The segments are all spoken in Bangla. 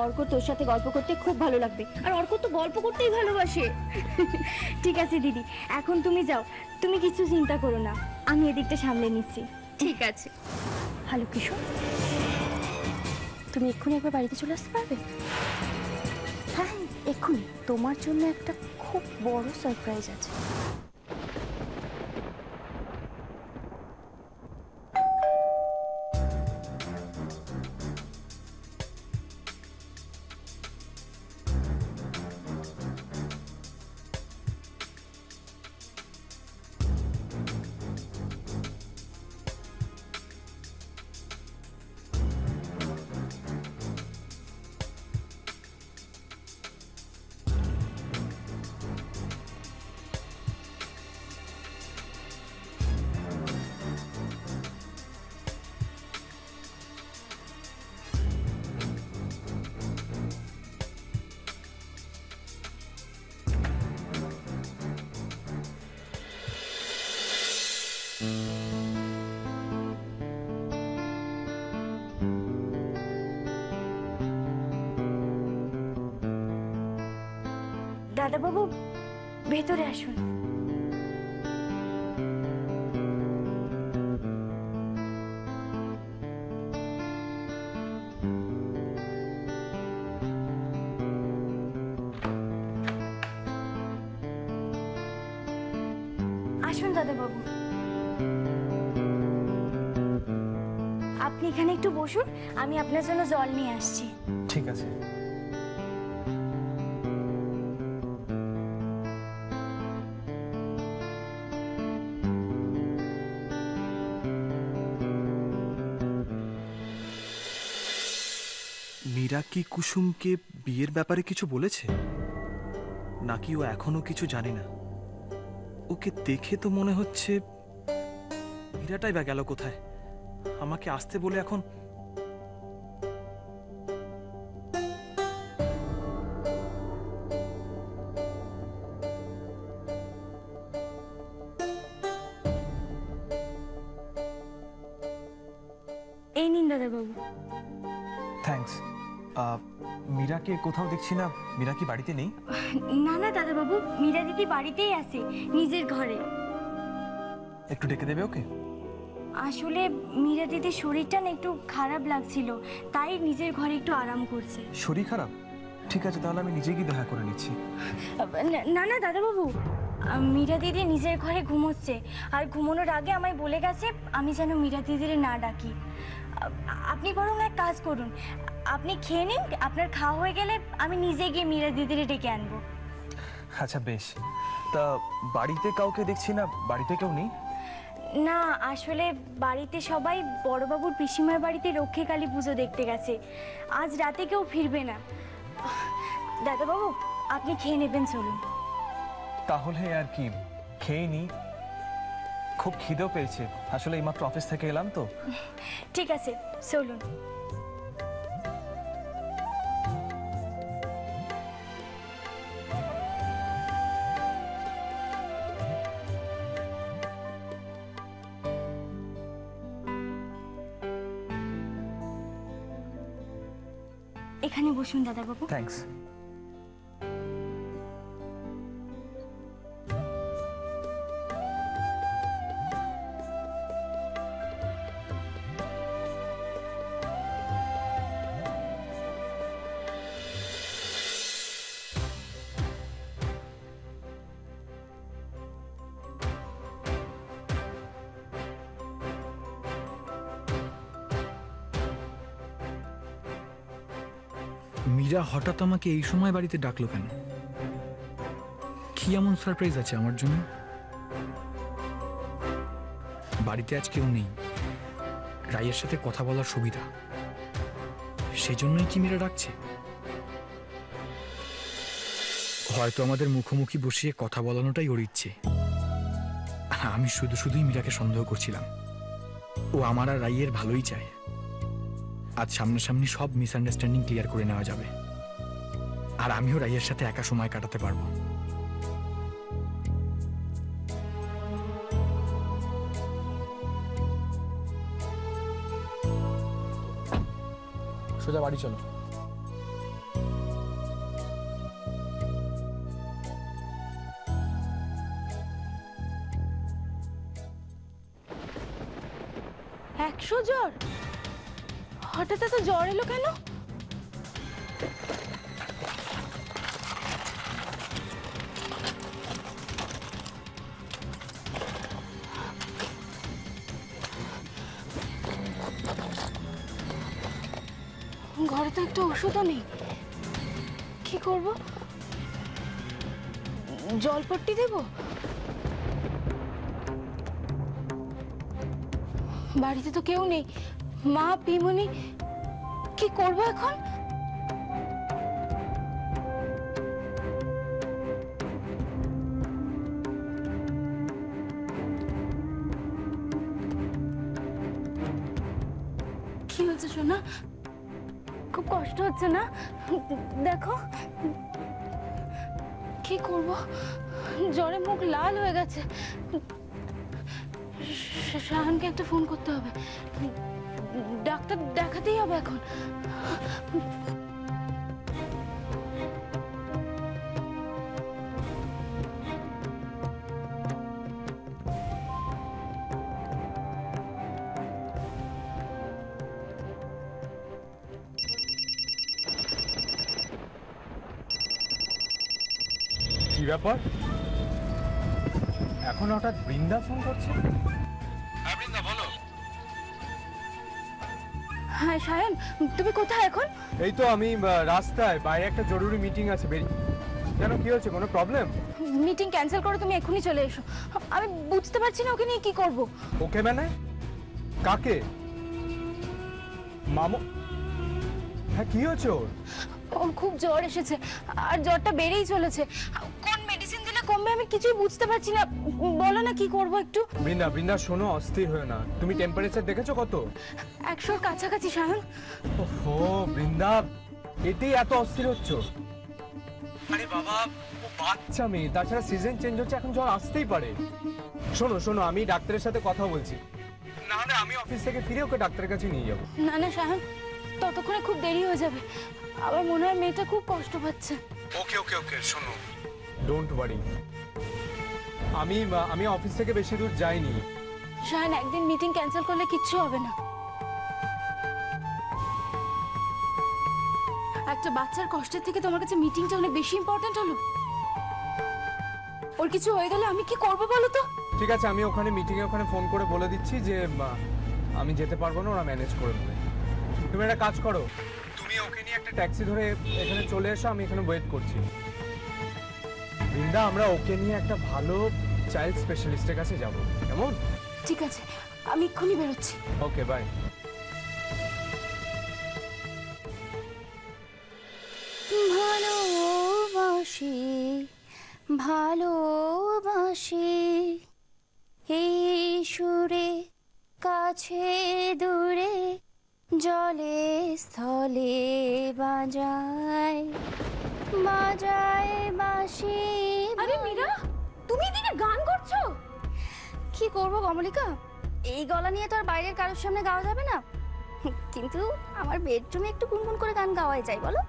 অর্ক তোর সাথে গল্প করতে খুব ভালো লাগবে, আর অর্ক তো গল্প করতেই ভালোবাসে। ঠিক আছে দিদি, এখন তুমি যাও, তুমি কিছু চিন্তা করো না, আমি এদিকটা সামলে নিচ্ছি। ঠিক আছে। হ্যালো কিশোর, তুমি এক্ষুনি একবার বাড়িতে চলে আসতে পারবে? হ্যাঁ এক্ষুনি, তোমার জন্য একটা খুব বড় সারপ্রাইজ আছে। দাদাবাবু ভেতরে আসুন। আসুন দাদাবাবু, আপনি এখানে একটু বসুন, আমি আপনার জন্য জল নিয়ে আসছি। ঠিক আছে। মীরা কি কুসুমকে বিয়ের ব্যাপারে কিছু বলেছে, নাকি ও এখনো কিছু জানে না? ওকে দেখে তো মনে হচ্ছে মীরাটাই বা গেল কোথায়, আমাকে আসতে বলে এখন। এই নিন দাদাবাবু। থ্যাঙ্কস। মীরাকে কোথাও দেখছি না, মীরা কি বাড়িতে নেই? না না দাদাবাবু, মীরা দিদি বাড়িতেই আছে, নিজের ঘরে। একটু ডেকে দেবে ওকে? আসলে মীরা দিদির শরীরটা না একটু খারাপ লাগছিল, তাই নিজের ঘরে একটু আরাম করছে। শরীর খারাপ? ঠিক আছে, তাহলে আমি নিজে গিয়ে দেখা করে নিচ্ছি। না না দাদাবাবু, মীরা দিদি নিজের ঘরে ঘুমোচ্ছে, আর ঘুমানোর আগে আমায় বলে গেছে আমি যেন মীরা দিদির না ডাকি। আপনি বরং এক কাজ করুন, আপনি খেয়ে নিন, আপনার খাওয়া হয়ে গেলে আমি নিজে গিয়ে মীরা দিদির ডেকে আনবো। আচ্ছা বেশ। তা বাড়িতে কাউকে দেখছি না, বাড়িতে কেউ নেই? না আসলে বাড়িতে সবাই বড়বাবুর পিসিমার বাড়িতে রক্ষীকালী পুজো দেখতে গেছে, আজ রাতে কেউ ফিরবে না। দাদাবাবু আপনি খেয়ে নেবেন, চলুন। তাহলে আর কি, খেয়ে নি। খুব খিদেও পেয়েছে, আসলে এইমাত্র অফিস থেকে এলাম তো। ঠিক আছে চলুন। এখানে বসুন দাদাবাবু। থ্যাঙ্কস। মীরা হঠাৎ আমাকে এই সময় বাড়িতে ডাকলো কেন? কি এমন সারপ্রাইজ আছে আমার জন্য? বাড়িতে আজ কেউ নেই, রায়ের সাথে কথা বলার সুবিধা, সেজন্যই কি মীরা ডাকছে? হয়তো আমাদের মুখোমুখি বসিয়ে কথা বলানোটাই ওর ইচ্ছে। আমি শুধুই মীরাকে সন্দেহ করছিলাম। ও আমার আর রাইয়ের ভালোই চায়। আজ সামনাসামনি সব মিসআন্ডারস্ট্যান্ডিং ক্লিয়ার করে নেওয়া যাবে, আর আমিও রাইয়ের সাথে একা সময় কাটাতে পারবো। সোজা বাড়ি চলো। 100 জ্বর? হঠাৎ এত জ্বর এলো কেন? ঘরে তো একটা ওষুধও নেই, কি করব? জলপট্টি দেব? বাড়িতে তো কেউ নেই, মা পিমনি, কি করব এখন? কি হয়েছে সোনা? খুব কষ্ট হচ্ছে না? দেখো, কি করব? জ্বরে মুখ লাল হয়ে গেছে। শাহানকে একটা ফোন করতে হবে, ডাক্তার দেখাতেই হবে এখন। কি ব্যাপার? এখন হঠাৎ বৃন্দা ফোন করছে? হ্যাঁ বৃন্দা, বলো। হ্যাঁ সায়ন, তুমি কোথায় এখন? এই তো আমি রাস্তায়, বাইরে একটা জরুরি মিটিং আছে, বেরিয়ে। কেন, কি হচ্ছে? কোনো প্রবলেম? মিটিং ক্যান্সেল করে তুমি এখনই চলে এসো। আমি বুঝতে পারছি না ওকে নিয়ে কি করব। ওকে মানে? কাকে? মামু? হ্যাঁ, কি হচ্ছে ওর? ওর খুব জ্বর এসেছে, আর জ্বরটা বেড়েই চলেছে। কোন মেডিসিন দিলে কমবে আমি কিছুই বুঝতে পারছি না। বলো না কি করব একটু। বৃন্দা, বৃন্দা শোনো, অস্থির হয়েও না। তুমি টেম্পারেচার দেখেছো কত? 100-র কাছাকাছি সায়ন। ওহো বৃন্দা, এতেই এত অস্থির হচ্ছ? আরে বাবা, ও বাচ্চা মেয়ে, তাছাড়া সিজন চেঞ্জ হচ্ছে, এখন জ্বর আসতেই পারে। শোনো শোনো, আমি ডাক্তারের সাথে কথা বলছি, না হলে আমি অফিস থেকে ফিরে ওকে ডাক্তারের কাছে নিয়ে যাবো। না না সায়ন, ততক্ষণে খুব দেরি হয়ে যাবে। আমার মনে হয় মেয়েটা খুব কষ্ট পাচ্ছে। ওকে ওকে ওকে, শোনো, ডোন্ট ওয়ারি। আমি অফিস থেকে বেশি দূর যাইনি। সায়ন, একদিন মিটিং ক্যান্সেল করলে কিচ্ছু হবে না। একটা বাচ্চার কষ্টের থেকে তোমার কাছে মিটিংটা অনেক বেশি ইম্পর্টেন্ট হলো। ওর কিছু হয়ে গেলে আমি কি করব বলো তো? ঠিক আছে, আমি ওখানে মিটিংয়ে ওখানে ফোন করে বলে দিচ্ছি যে আমি যেতে পারবো না, ওরা ম্যানেজ করে দেবে। তুমি একটা কাজ করো, তুমি ওকে নিয়ে একটা ট্যাক্সি ধরে এখানে চলে এসো, আমি এখানে ওয়েট করছি। বৃন্দা, আমরা ওকে নিয়ে একটা ভালো চাইল্ড স্পেশালিস্টের কাছে যাব, কেমন? ঠিক আছে, আমি এক্ষুনি বেরোচ্ছি। ওকে, বাই। ভালোবাসি ভালোবাসি এই সুরে, কাছে দূরে, জলে স্থলে বাজায় বাজায় বাঁশি। আরে মীরা, তুমি এদিকে গান করছো? কি করবো কমলিকা, এই গলা নিয়ে তো আর বাইরের কারোর সামনে গাওয়া যাবে না, কিন্তু আমার বেডরুমে একটু গুনগুন করে গান গাওয়াই যায় বলো।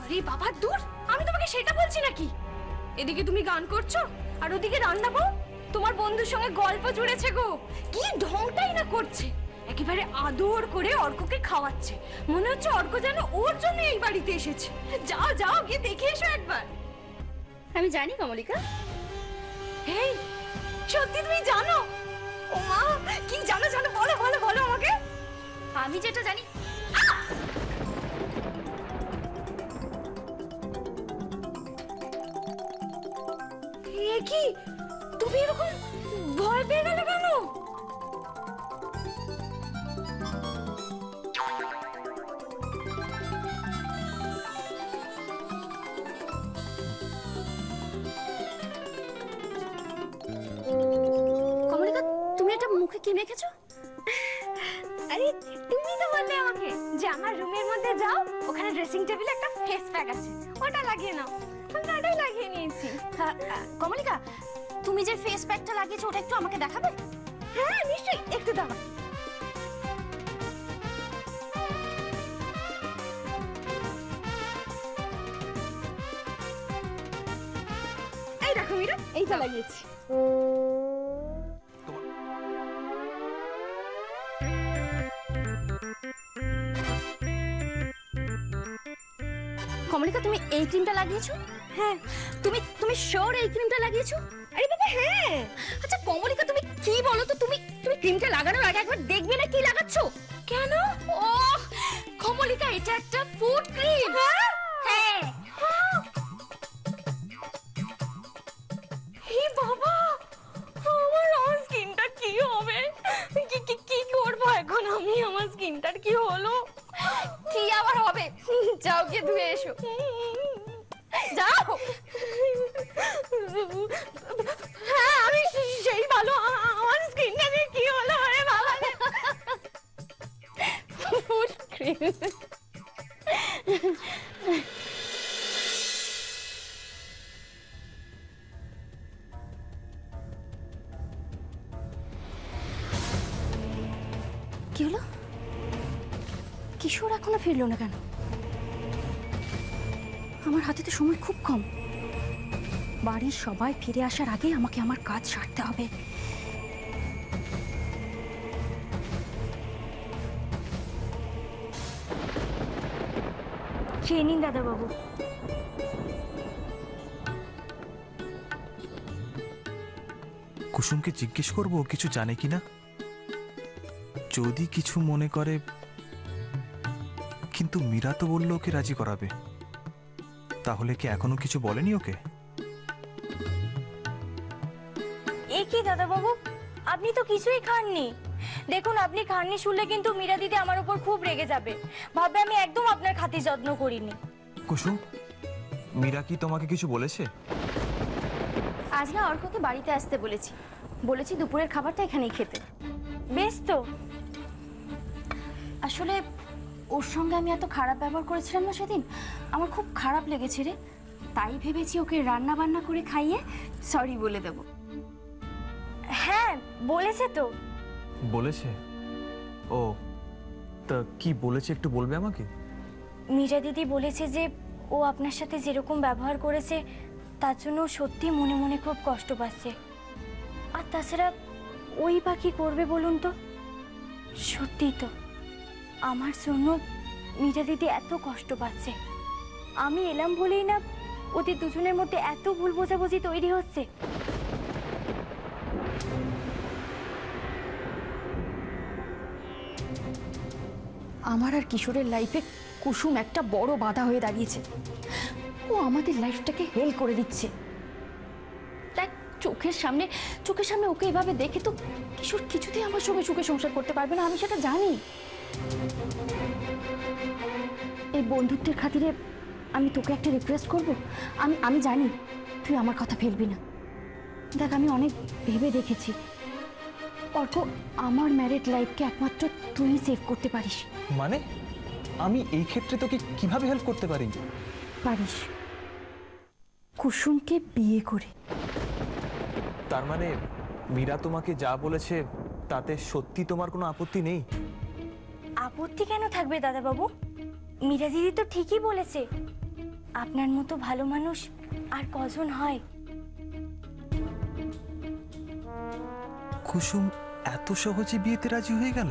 আরে বাবা দূর, আমি তোমাকে সেটা বলছি নাকি। এদিকে তুমি গান করছো আর ওদিকে রান্না বউ তোমার বন্ধুর সঙ্গে গল্প জুড়েছে গো। কি ঢংটাই না করছে, একেবারে আদর করে অর্ককে খাওয়াচ্ছে। মনে হচ্ছে অর্ক যেন ওর জন্য এই বাড়িতে এসেছে। যাও যাও, গিয়ে দেখে এসো একবার। আমি জানি কমলিকা। হেই, সত্যি তুমি জানো? ও মা, কি জানো জানো, বলো বলো বলো আমাকে। আমি যেটা জানি, এ কি, তুমি এরকম ভয় পেয়ে গেলে কেন? কমলিকা তুমি এটা মুখে কি মেখেছো? আরে তুমি তো বললে আমাকে যে আমার রুমের মধ্যে যাও, ওখানে ড্রেসিং টেবিলে একটা ফেস প্যাক আছে, ওটা লাগিয়ে নাও। আমি ওটাই লাগিয়ে নিয়েছি। কমলিকা তুমি যে ফেস প্যাকটা লাগিয়েছো ওটা একটু আমাকে দেখাবে? হ্যাঁ নিশ্চয়ই, একটু দাও। এই দেখো মীরা, এইটা লাগিয়েছি। কমলিকা, তুমি এই ক্রিমটা লাগিয়েছো? হ্যাঁ। তুমি তুমি শিওর এই ক্রিমটা লাগিয়েছো? আরে বাবা হ্যাঁ। আচ্ছা কমলিকা, তুমি কি বলো তো, তুমি তুমি ক্রিমটা লাগানোর আগে একবার দেখবে না কি লাগাচ্ছো? কেন? ও কমলিকা, এটা একটা ফুড ক্রিম। হ্যাঁ। হে বাবা, আমার স্কিনটা কি হবে? কি কি কি করবো এখন আমি? আমার স্কিনটার কি হলো? কি আবার হবে? যাও গিয়ে ধুয়ে এসো, যাও। হ্যাঁ আমি সেই ভালো। আমার স্কিনটাকে কি হলো রে বাবা? Food cream. কি হলো? কিশোর এখনো ফিরলো না কেন? আমার হাতে তো সময় খুব কম। বাড়ির সবাই ফিরে আসার আগে আমাকে আমার কাজ সারতে হবে। খেয়ে নিন দাদাবাবু। কুসুমকে জিজ্ঞেস করবো ও কিছু জানে কিনা। যদি কিছু মনে করে, কিন্তু মীরা তো বললো ওকে রাজি করাবে, তাহলে কি এখনো কিছু বলেনি ওকে? এ কি দাদাবাবু, আপনি তো কিছুই খাননি। দেখুন, আপনি খাননি শুনলে কিন্তু মীরা দিদি আমার উপর খুব রেগে যাবে, ভাববে আমি একদম আপনার খাতির যত্ন করিনি। কুসুম, মীরা কি তোমাকে কিছু বলেছে? আজ না অর্ককে বাড়িতে আসতে বলেছি, বলেছি দুপুরের খাবারটা এখানেই খেতে। বেশ তো। আসলে ওর সঙ্গে আমি এত খারাপ ব্যবহার করেছিলাম না সেদিন, আমার খুব খারাপ লেগেছে রে। তাই ভেবেছি ওকে রান্না বান্না করে খাইয়ে সরি বলে দেব। হ্যাঁ বলেছে তো। বলেছে? ও, তা কি বলেছে একটু বলবে আমাকে? মীরা দিদি বলেছে যে ও আপনার সাথে যেরকম ব্যবহার করেছে তার জন্য ও সত্যি মনে মনে খুব কষ্ট পাচ্ছে। আর তাছাড়া ওই বা কি করবে বলুন তো? সত্যি তো, আমার জন্য মীরা দিদি এত কষ্ট পাচ্ছে। আমি এলাম বলেই না ওদের দুজনের মধ্যে এত ভুল বোঝাবুঝি তৈরি হচ্ছে। আমার আর কিশোরের লাইফে কুসুম একটা বড় বাধা হয়ে দাঁড়িয়েছে। ও আমাদের লাইফটাকে হেল করে দিচ্ছে। দেখ, চোখের সামনে ওকে এভাবে দেখে তো কিশোর কিছুতেই আমার সঙ্গে সুখে সংসার করতে পারবে না, আমি সেটা জানি। এই বন্ধুত্বের খাতিরে আমি তোকে একটা রিকোয়েস্ট করব। আমি জানি তুই আমার কথা ফেলবি না। দেখ, আমি অনেক ভেবে দেখেছি, অর্ক, আমার ম্যারিড লাইফকে একমাত্র তুই সেভ করতে পারিস। মানে আমি এই ক্ষেত্রে তোকে কিভাবে হেল্প করতে পারি? পারিস, কুসুমকে বিয়ে করে। তার মানে মীরা তোমাকে যা বলেছে তাতে সত্যি তোমার কোনো আপত্তি নেই? আপত্তি কেন থাকবে দাদাবাবু? মীরা দিদি তো ঠিকই বলেছে। আপনার মতো ভালো মানুষ আর কজন হয়? কুসুম এত সহজে বিয়েতে রাজি হয়ে গেল?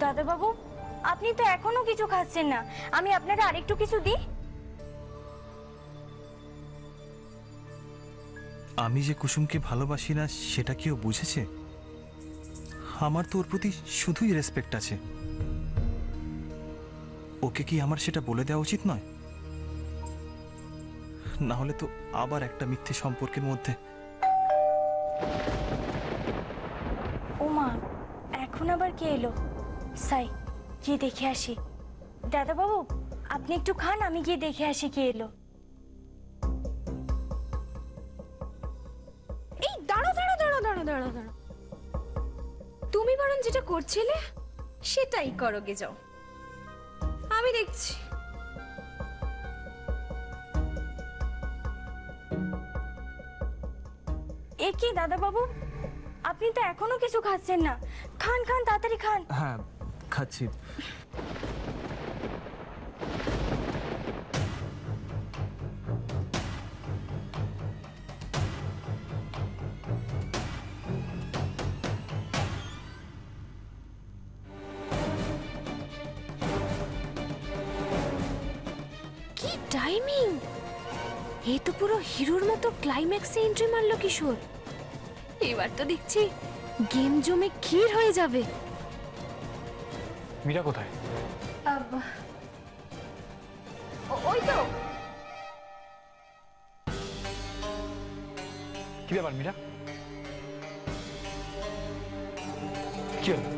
দাদাবাবু, আপনি তো এখনো কিছু খাচ্ছেন না। আমি আপনারা আরেকটু কিছু দিই? আমি যে কুসুমকে ভালোবাসি না সেটা কেউ বুঝেছে? আমার তো ওর প্রতি শুধুই রেসপেক্ট আছে। ওকে কি আমার সেটা বলে দেওয়া উচিত নয়? না হলে তো আবার একটা মিথ্যে সম্পর্কের মধ্যে। ও মা, এখন আবার কে এলো? সাই, গিয়ে দেখে আসি। দাদাবাবু, আপনি একটু খান, আমি গিয়ে দেখে আসি কে এলো। এই দাঁড়ো দাঁড়ো দাঁড়ো দাঁড়ো দাঁড়ো দাঁড়ো, তুমি বরং যেটা করছিলে সেটাই করো, গে যাও, আমি দেখছি। এ কি দাদাবাবু, আপনি তো এখনো কিছু খাচ্ছেন না। খান খান, তাড়াতাড়ি খান। হ্যাঁ, খাচ্ছি। টাইমিং! এই তো পুরো হিরোর মতো ক্লাইম্যাক্সে এন্ট্রি মারলো কিশোর। এবার তো দেখছি গেম জমে ক্ষীর হয়ে যাবে। মীরা কোথায়? ওই তো কি ব্যাপার মীরা? কি হলো?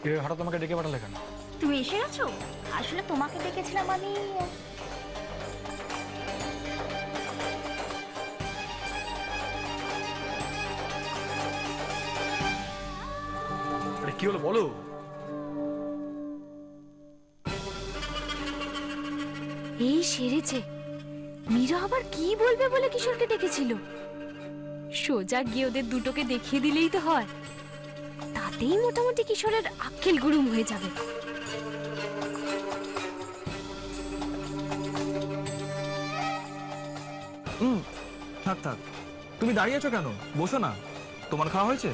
এভাবে হঠাৎ তোমাকে ডেকে পাঠালে কেন? তুমি এসে গেছো? আসলে তোমাকে ডেকেছিলাম আমি। আরে কি হলো বলো? এই সেরেছে। মীরা আবার কি বলবে বলে কিশোরকে ডেকেছিল? সোজা গিয়ে ওদের দুটোকে দেখিয়ে দিলেই তো হয়, তাতেই মোটামুটি কিশোরের আক্কেল গুরুম হয়ে যাবে। থাক থাক, তুমি দাঁড়িয়ে আছো কেন? বসো না, তোমার খাওয়া হয়েছে?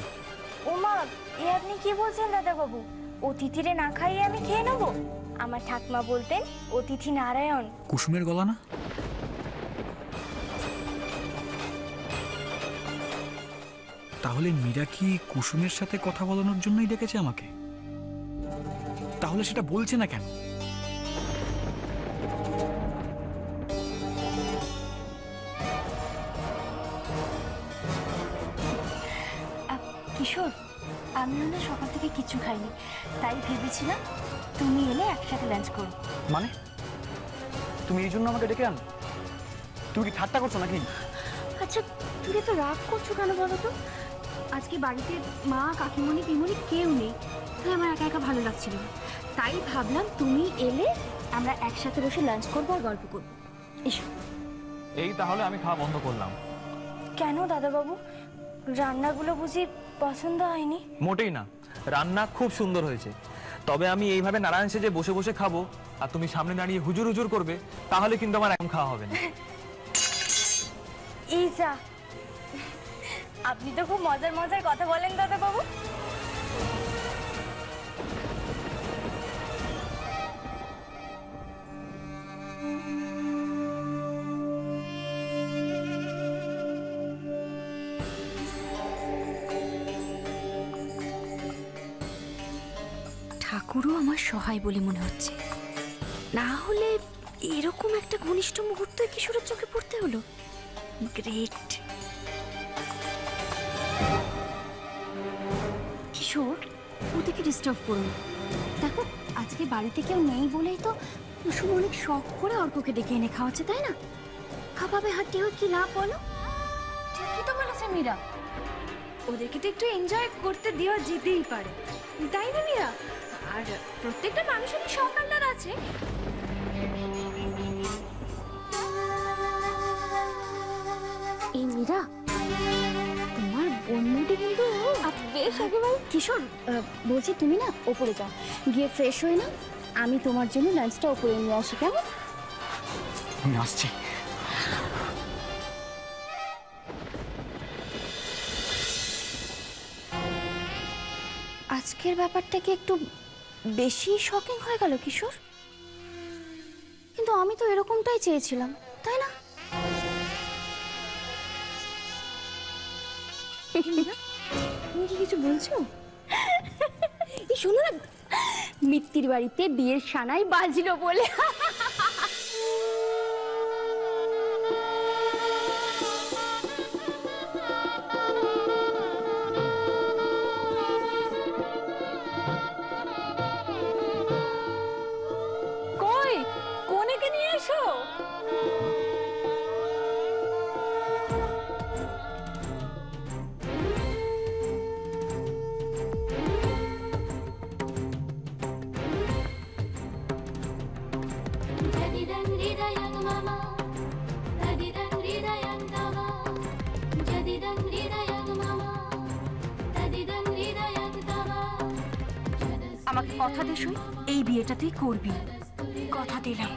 ওমা, এ আপনি কি বলছেন দাদা বাবু? অতিথিরে না খাইয়ে আমি খেয়ে নেবো? আমার ঠাকমা বলতেন অতিথি নারায়ণ। কুসুমের গলা না? তাহলে মীরা কি কুসুমের সাথে কথা বলানোর জন্যই ডেকেছে আমাকে? তাহলে সেটা বলছে না কেন? কিশোর, আমিও না সকাল থেকে কিছু খাইনি, তাই ভেবেছিলাম তুমি এলে একসাথে লাঞ্চ করো। মানে তুমি এই জন্য আমাকে ডেকে আনো? তুমি কি ঠাট্টা করছো নাকি? আচ্ছা, তুমি তো রাগ করছো কেন বলো তো? আজকে বাড়িতে মা, কাকিমণি, পিমণি কেউ নেই, তাই আমার একা একা ভালো লাগছিল না। তাই ভাবলাম তুমি এলে আমরা একসাথে বসে লাঞ্চ করবো আর গল্প করবো। এসো। এই তাহলে আমি খাওয়া বন্ধ করলাম। কেন দাদা বাবু, রান্নাগুলো বুঝি পছন্দ হয়নি? মোটেই না, রান্না খুব সুন্দর হয়েছে। তবে আমি এইভাবে নারায়ণ সেজে বসে বসে খাবো আর তুমি সামনে দাঁড়িয়ে হুজুর হুজুর করবে, তাহলে কিন্তু আমার এখন খাওয়া হবে না। এই যা, আপনি তো খুব মজার মজার কথা বলেন দাদা বাবু। ঠাকুরও আমার সহায় বলে মনে হচ্ছে, না হলে এরকম একটা ঘনিষ্ঠ মুহূর্ত কিশোরের চোখে পড়তে হলো। গ্রেট। কিশোর, ওদেরকে ডিস্টার্ব করো না। দেখো, আজকে বাড়িতে কেউ নেই বলেই তো কুসুম অনেক শখ করে অর্ককে ডেকে এনে খাওয়াচ্ছে, তাই না? খাওয়াবে হাঁটি হয়ে কি লাভ বলো? ঠিকই তো বলেছে মীরা। ওদেরকে তো একটু এনজয় করতে দেওয়া যেতেই পারে, তাই না মীরা? আর প্রত্যেকটা মানুষেরই শখ আহ্লাদ আছে। এই মীরা, তোমার বন্ধুটি কিন্তু বেশ একেবারে। কিশোর, বলছি তুমি না ওপরে যাও, গিয়ে ফ্রেশ হয়ে না, আমি তোমার জন্য লাঞ্চটা ওপরে নিয়ে আসি, কেমন? আমি আসছি। আজকের ব্যাপারটা কি একটু বেশি শকিং হয়ে গেল কিশোর? কিন্তু আমি তো এরকমটাই চেয়েছিলাম, তাই না? তুমি কি কিছু বলছো? এই শোনো না, মিত্তির বাড়িতে বিয়ের সানাই বাজলো বলে। কই, কোনেকে নিয়ে এসো। আমাকে কথা দে, শুন, এই বিয়েটা তুই করবি, কথা দিলাম।